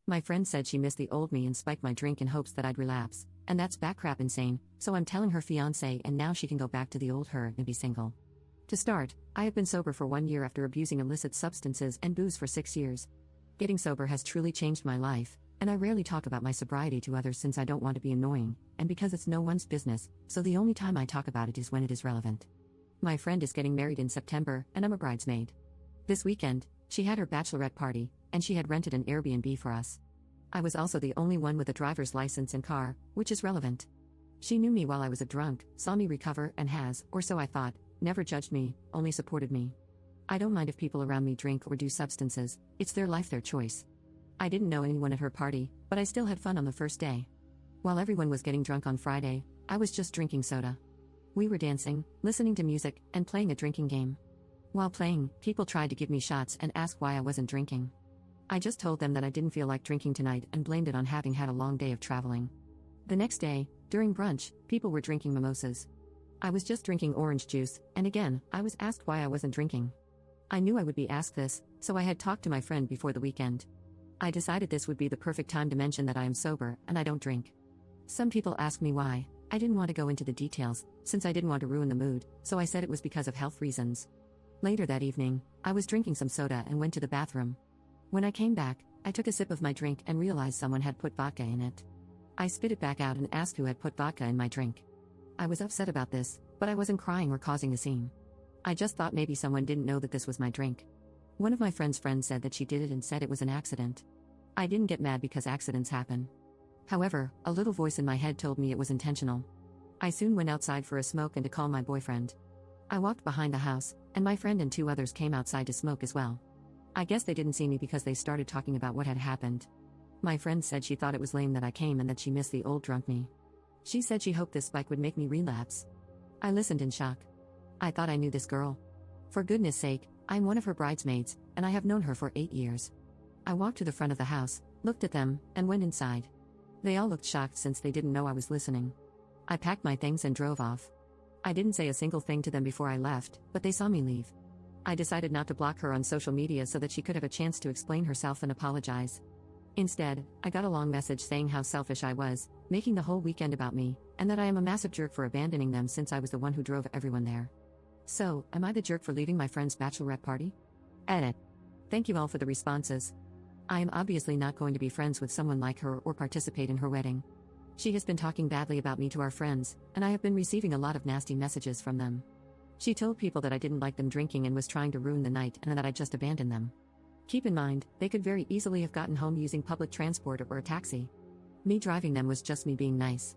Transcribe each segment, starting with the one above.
My friend said she missed the old me and spiked my drink in hopes that I'd relapse, and that's backcrap insane, so I'm telling her fiancé and now she can go back to the old her and be single. To start, I have been sober for 1 year after abusing illicit substances and booze for 6 years. Getting sober has truly changed my life, and I rarely talk about my sobriety to others since I don't want to be annoying, and because it's no one's business, so the only time I talk about it is when it is relevant. My friend is getting married in September, and I'm a bridesmaid. This weekend, she had her bachelorette party, and she had rented an Airbnb for us. I was also the only one with a driver's license and car, which is relevant. She knew me while I was a drunk, saw me recover, and has, or so I thought, never judged me, only supported me. I don't mind if people around me drink or do substances, it's their life, their choice. I didn't know anyone at her party, but I still had fun on the first day. While everyone was getting drunk on Friday, I was just drinking soda. We were dancing, listening to music, and playing a drinking game. While playing, people tried to give me shots and ask why I wasn't drinking. I just told them that I didn't feel like drinking tonight and blamed it on having had a long day of traveling. The next day, during brunch, people were drinking mimosas. I was just drinking orange juice, and again, I was asked why I wasn't drinking. I knew I would be asked this, so I had talked to my friend before the weekend. I decided this would be the perfect time to mention that I am sober and I don't drink. Some people asked me why. I didn't want to go into the details, since I didn't want to ruin the mood, so I said it was because of health reasons. Later that evening, I was drinking some soda and went to the bathroom. When I came back, I took a sip of my drink and realized someone had put vodka in it. I spit it back out and asked who had put vodka in my drink. I was upset about this, but I wasn't crying or causing a scene. I just thought maybe someone didn't know that this was my drink. One of my friend's friends said that she did it and said it was an accident. I didn't get mad because accidents happen. However, a little voice in my head told me it was intentional. I soon went outside for a smoke and to call my boyfriend. I walked behind the house, and my friend and 2 others came outside to smoke as well. I guess they didn't see me because they started talking about what had happened. My friend said she thought it was lame that I came and that she missed the old drunk me. She said she hoped this spike would make me relapse. I listened in shock. I thought I knew this girl. For goodness sake, I'm one of her bridesmaids, and I have known her for 8 years. I walked to the front of the house, looked at them, and went inside. They all looked shocked since they didn't know I was listening. I packed my things and drove off. I didn't say a single thing to them before I left, but they saw me leave. I decided not to block her on social media so that she could have a chance to explain herself and apologize. Instead, I got a long message saying how selfish I was, making the whole weekend about me, and that I am a massive jerk for abandoning them since I was the one who drove everyone there. So, am I the jerk for leaving my friend's bachelorette party? Edit. Thank you all for the responses. I am obviously not going to be friends with someone like her or participate in her wedding. She has been talking badly about me to our friends, and I have been receiving a lot of nasty messages from them. She told people that I didn't like them drinking and was trying to ruin the night and that I just abandoned them. Keep in mind, they could very easily have gotten home using public transport or a taxi. Me driving them was just me being nice.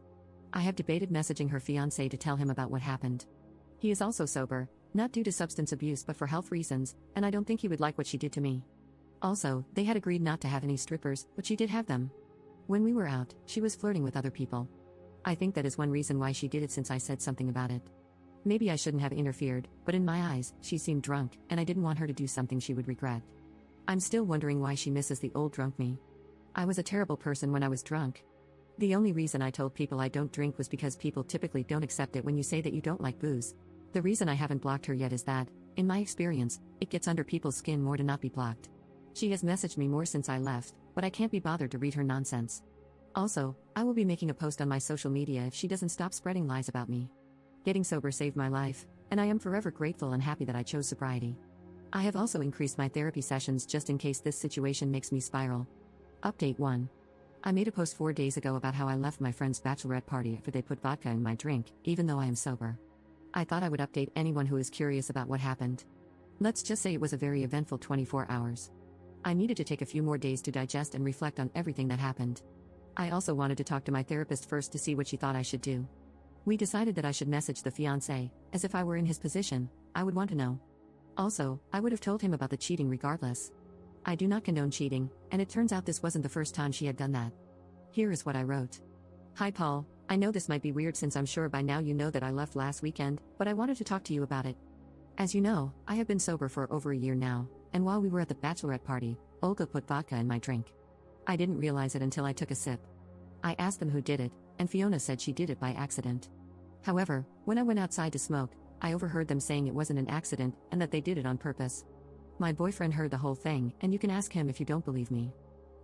I have debated messaging her fiancé to tell him about what happened. He is also sober, not due to substance abuse but for health reasons, and I don't think he would like what she did to me. Also, they had agreed not to have any strippers, but she did have them. When we were out, she was flirting with other people. I think that is one reason why she did it since I said something about it. Maybe I shouldn't have interfered, but in my eyes, she seemed drunk, and I didn't want her to do something she would regret. I'm still wondering why she misses the old drunk me. I was a terrible person when I was drunk. The only reason I told people I don't drink was because people typically don't accept it when you say that you don't like booze. The reason I haven't blocked her yet is that, in my experience, it gets under people's skin more to not be blocked. She has messaged me more since I left, but I can't be bothered to read her nonsense. Also, I will be making a post on my social media if she doesn't stop spreading lies about me. Getting sober saved my life, and I am forever grateful and happy that I chose sobriety. I have also increased my therapy sessions just in case this situation makes me spiral. Update 1. I made a post 4 days ago about how I left my friend's bachelorette party after they put vodka in my drink, even though I am sober. I thought I would update anyone who is curious about what happened. Let's just say it was a very eventful 24 hours. I needed to take a few more days to digest and reflect on everything that happened. I also wanted to talk to my therapist first to see what she thought I should do. We decided that I should message the fiancé, as if I were in his position, I would want to know. Also, I would have told him about the cheating regardless. I do not condone cheating, and it turns out this wasn't the first time she had done that. Here is what I wrote. Hi Paul, I know this might be weird since I'm sure by now you know that I left last weekend, but I wanted to talk to you about it. As you know, I have been sober for over a year now, and while we were at the bachelorette party, Olga put vodka in my drink. I didn't realize it until I took a sip. I asked them who did it, and Fiona said she did it by accident. However, when I went outside to smoke, I overheard them saying it wasn't an accident and that they did it on purpose. My boyfriend heard the whole thing, and you can ask him if you don't believe me.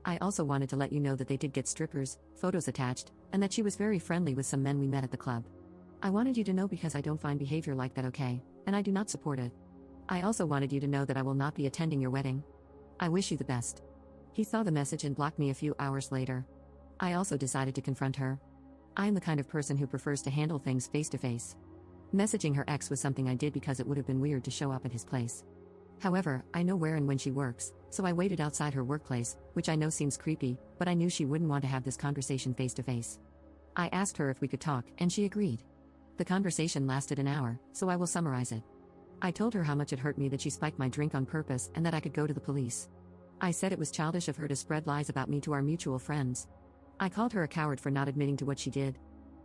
I also wanted to let you know that they did get strippers, photos attached, and that she was very friendly with some men we met at the club. I wanted you to know because I don't find behavior like that okay, and I do not support it. I also wanted you to know that I will not be attending your wedding. I wish you the best. He saw the message and blocked me a few hours later. I also decided to confront her. I am the kind of person who prefers to handle things face to face. Messaging her ex was something I did because it would have been weird to show up at his place. However, I know where and when she works, so I waited outside her workplace, which I know seems creepy, but I knew she wouldn't want to have this conversation face to face. I asked her if we could talk, and she agreed. The conversation lasted an hour, so I will summarize it. I told her how much it hurt me that she spiked my drink on purpose and that I could go to the police. I said it was childish of her to spread lies about me to our mutual friends. I called her a coward for not admitting to what she did.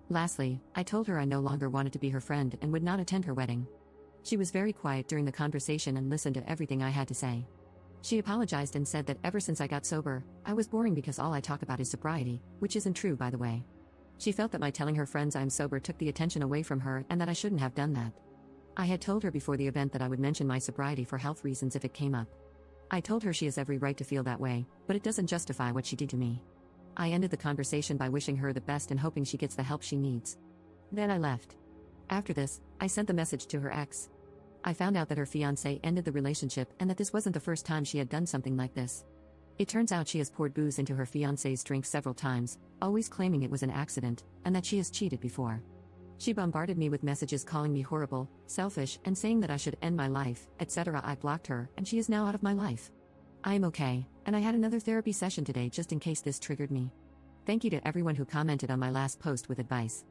Lastly, I told her I no longer wanted to be her friend and would not attend her wedding. She was very quiet during the conversation and listened to everything I had to say. She apologized and said that ever since I got sober, I was boring because all I talk about is sobriety, which isn't true by the way. She felt that my telling her friends I'm sober took the attention away from her and that I shouldn't have done that. I had told her before the event that I would mention my sobriety for health reasons if it came up. I told her she has every right to feel that way, but it doesn't justify what she did to me. I ended the conversation by wishing her the best and hoping she gets the help she needs. Then I left. After this, I sent the message to her ex. I found out that her fiancé ended the relationship and that this wasn't the first time she had done something like this. It turns out she has poured booze into her fiancé's drink several times, always claiming it was an accident, and that she has cheated before. She bombarded me with messages calling me horrible, selfish, and saying that I should end my life, etc. I blocked her, and she is now out of my life. I am okay, and I had another therapy session today just in case this triggered me. Thank you to everyone who commented on my last post with advice.